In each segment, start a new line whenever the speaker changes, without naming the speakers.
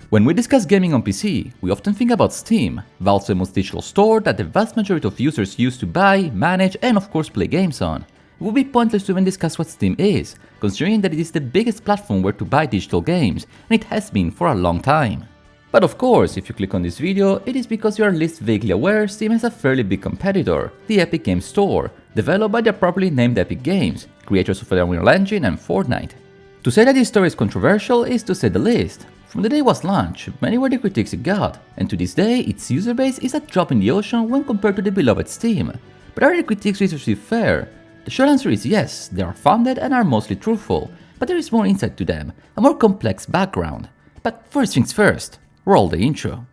When we discuss gaming on PC, we often think about Steam, Valve's famous digital store that the vast majority of users use to buy, manage, and of course play games on. It would be pointless to even discuss what Steam is, considering that it is the biggest platform where to buy digital games, and it has been for a long time. But of course, if you click on this video, it is because you are at least vaguely aware Steam has a fairly big competitor, the Epic Games Store, developed by the properly named Epic Games, creators of the Unreal Engine and Fortnite. To say that this story is controversial is to say the least. From the day it was launched, many were the critiques it got, and to this day its user base is a drop in the ocean when compared to the beloved Steam. But are the critiques received fair? The short answer is yes, they are founded and are mostly truthful, but there is more insight to them, a more complex background. But first things first, roll the intro.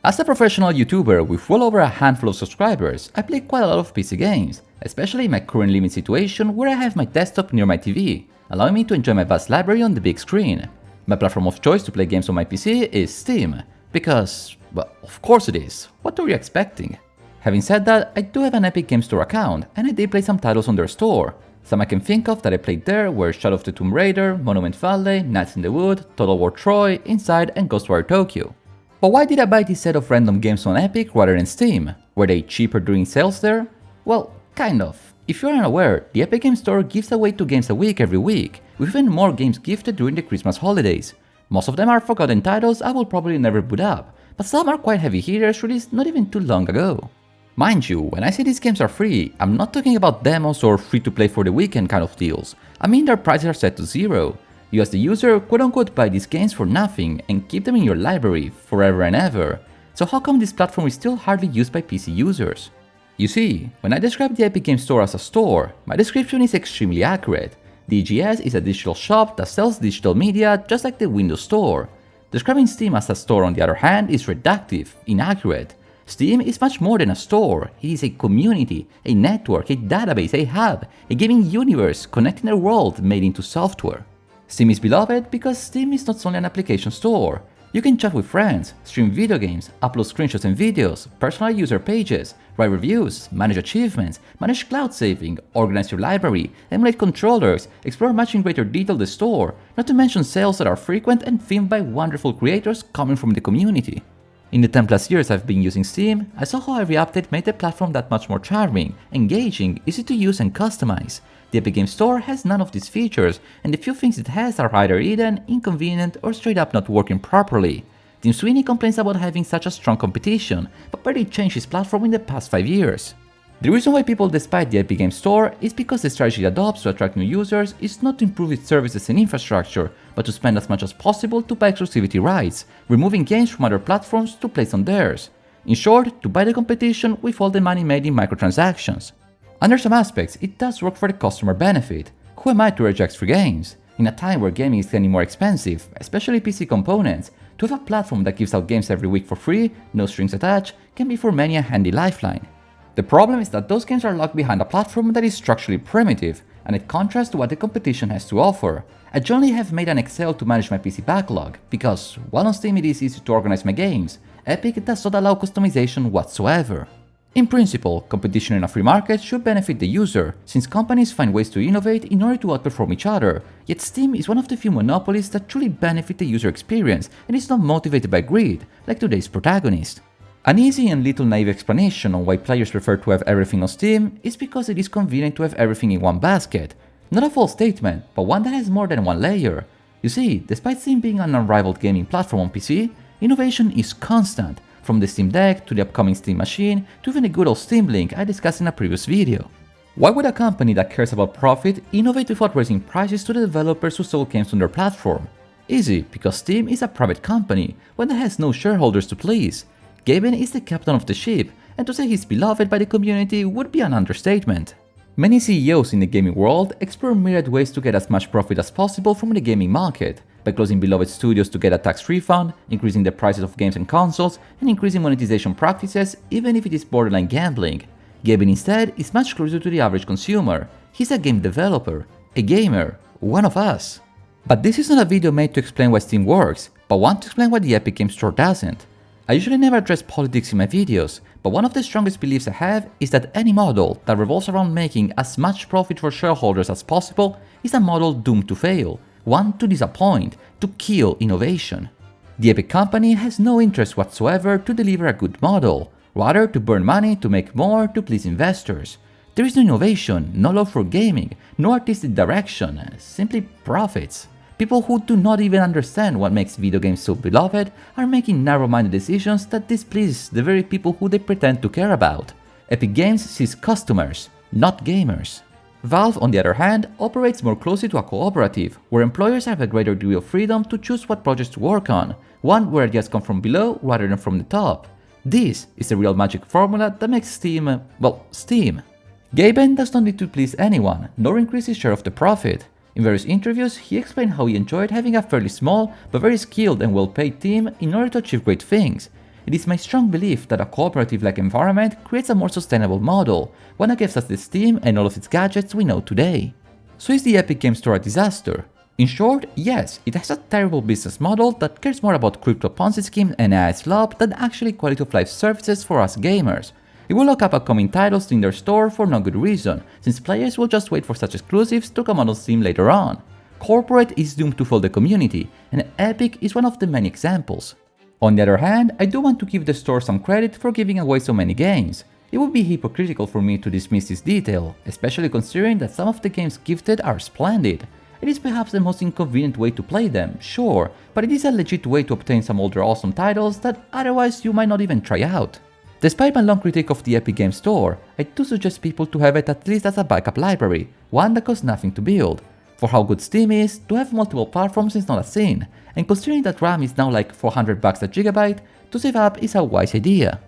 As a professional YouTuber with well over a handful of subscribers, I play quite a lot of PC games, especially in my current living situation where I have my desktop near my TV, allowing me to enjoy my vast library on the big screen. My platform of choice to play games on my PC is Steam, because, well, of course it is, what were you expecting? Having said that, I do have an Epic Games Store account, and I did play some titles on their store. Some I can think of that I played there were Shadow of the Tomb Raider, Monument Valley, Nights in the Wood, Total War Troy, Inside, and Ghostwire Tokyo. But why did I buy this set of random games on Epic rather than Steam? Were they cheaper during sales there? Well, kind of. If you're unaware, the Epic Games Store gives away 2 games a week every week, with even more games gifted during the Christmas holidays. Most of them are forgotten titles I will probably never boot up, but some are quite heavy hitters released not even too long ago. Mind you, when I say these games are free, I'm not talking about demos or free to play for the weekend kind of deals. I mean their prices are set to zero. You as the user quote-unquote buy these games for nothing and keep them in your library forever and ever. So how come this platform is still hardly used by PC users? You see, when I describe the Epic Games Store as a store, my description is extremely accurate. The EGS is a digital shop that sells digital media just like the Windows Store. Describing Steam as a store on the other hand is reductive, inaccurate. Steam is much more than a store, it is a community, a network, a database, a hub, a gaming universe connecting the world made into software. Steam is beloved because Steam is not only an application store. You can chat with friends, stream video games, upload screenshots and videos, personalize user pages, write reviews, manage achievements, manage cloud saving, organize your library, emulate controllers, explore much in greater detail the store, not to mention sales that are frequent and themed by wonderful creators coming from the community. In the 10+ years I've been using Steam, I saw how every update made the platform that much more charming, engaging, easy to use and customize. The Epic Games Store has none of these features, and the few things it has are either hidden, inconvenient, or straight up not working properly. Tim Sweeney complains about having such a strong competition, but barely changed his platform in the past 5 years. The reason why people despise the Epic Games Store is because the strategy it adopts to attract new users is not to improve its services and infrastructure, but to spend as much as possible to buy exclusivity rights, removing games from other platforms to place on theirs. In short, to buy the competition with all the money made in microtransactions. Under some aspects, it does work for the customer benefit. Who am I to reject free games? In a time where gaming is getting more expensive, especially PC components, to have a platform that gives out games every week for free, no strings attached, can be for many a handy lifeline. The problem is that those games are locked behind a platform that is structurally primitive, and it contrasts to what the competition has to offer. I generally have made an Excel to manage my PC backlog, because while on Steam it is easy to organize my games, Epic does not allow customization whatsoever. In principle, competition in a free market should benefit the user, since companies find ways to innovate in order to outperform each other, yet Steam is one of the few monopolies that truly benefit the user experience and is not motivated by greed, like today's protagonist. An easy and little naive explanation on why players prefer to have everything on Steam is because it is convenient to have everything in one basket. Not a false statement, but one that has more than one layer. You see, despite Steam being an unrivaled gaming platform on PC, innovation is constant, from the Steam Deck to the upcoming Steam Machine to even the good old Steam Link I discussed in a previous video. Why would a company that cares about profit innovate without raising prices to the developers who sold games on their platform? Easy, because Steam is a private company, one that has no shareholders to please. Gaben is the captain of the ship, and to say he's beloved by the community would be an understatement. Many CEOs in the gaming world explore myriad ways to get as much profit as possible from the gaming market, by closing beloved studios to get a tax refund, increasing the prices of games and consoles, and increasing monetization practices even if it is borderline gambling. Gaben instead is much closer to the average consumer. He's a game developer, a gamer, one of us. But this is not a video made to explain why Steam works, but one to explain why the Epic Games Store doesn't. I usually never address politics in my videos, but one of the strongest beliefs I have is that any model that revolves around making as much profit for shareholders as possible is a model doomed to fail, one to disappoint, to kill innovation. The Epic company has no interest whatsoever to deliver a good model, rather to burn money to make more to please investors. There is no innovation, no love for gaming, no artistic direction, simply profits. People who do not even understand what makes video games so beloved are making narrow-minded decisions that displease the very people who they pretend to care about. Epic Games sees customers, not gamers. Valve, on the other hand, operates more closely to a cooperative, where employers have a greater degree of freedom to choose what projects to work on, one where ideas come from below rather than from the top. This is the real magic formula that makes Steam, well, Steam. Gaben does not need to please anyone, nor increase his share of the profit. In various interviews, he explained how he enjoyed having a fairly small but very skilled and well-paid team in order to achieve great things. It is my strong belief that a cooperative like environment creates a more sustainable model, one that gives us the Steam and all of its gadgets we know today. So is the Epic Games Store a disaster? In short, yes, it has a terrible business model that cares more about crypto Ponzi schemes and AI slop than actually quality of life services for us gamers. It will lock up upcoming titles in their store for no good reason, since players will just wait for such exclusives to come out on Steam later on. Corporate is doomed to fail the community, and Epic is one of the many examples. On the other hand, I do want to give the store some credit for giving away so many games. It would be hypocritical for me to dismiss this detail, especially considering that some of the games gifted are splendid. It is perhaps the most inconvenient way to play them, sure, but it is a legit way to obtain some older awesome titles that otherwise you might not even try out. Despite my long critique of the Epic Games Store, I do suggest people to have it at least as a backup library, one that costs nothing to build. For how good Steam is, to have multiple platforms is not a sin, and considering that RAM is now like $400 a gigabyte, to save up is a wise idea.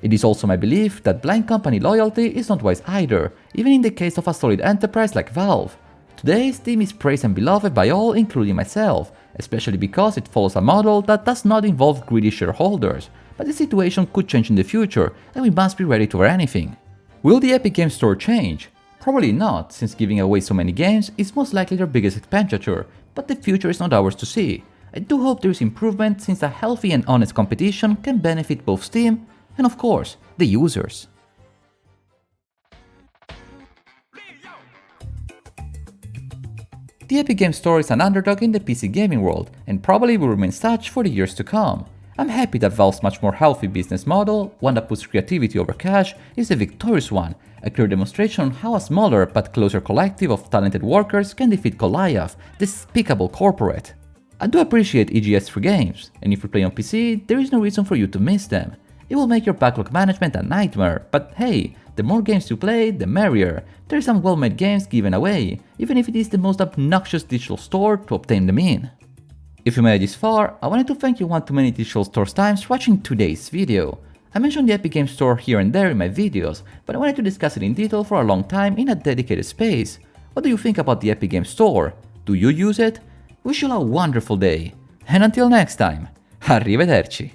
It is also my belief that blind company loyalty is not wise either, even in the case of a solid enterprise like Valve. Today, Steam is praised and beloved by all, including myself, especially because it follows a model that does not involve greedy shareholders. But the situation could change in the future, and we must be ready for anything. Will the Epic Games Store change? Probably not, since giving away so many games is most likely their biggest expenditure, but the future is not ours to see. I do hope there is improvement, since a healthy and honest competition can benefit both Steam and, of course, the users. The Epic Games Store is an underdog in the PC gaming world, and probably will remain such for the years to come. I'm happy that Valve's much more healthy business model, one that puts creativity over cash, is the victorious one, a clear demonstration on how a smaller but closer collective of talented workers can defeat Goliath, the despicable corporate. I do appreciate EGS free games, and if you play on PC, there is no reason for you to miss them. It will make your backlog management a nightmare, but hey, the more games you play, the merrier. There are some well-made games given away, even if it is the most obnoxious digital store to obtain them in. If you made it this far, I wanted to thank you one too many digital stores times for watching today's video. I mentioned the Epic Games Store here and there in my videos, but I wanted to discuss it in detail for a long time in a dedicated space. What do you think about the Epic Games Store? Do you use it? Wish you a wonderful day, and until next time, arrivederci!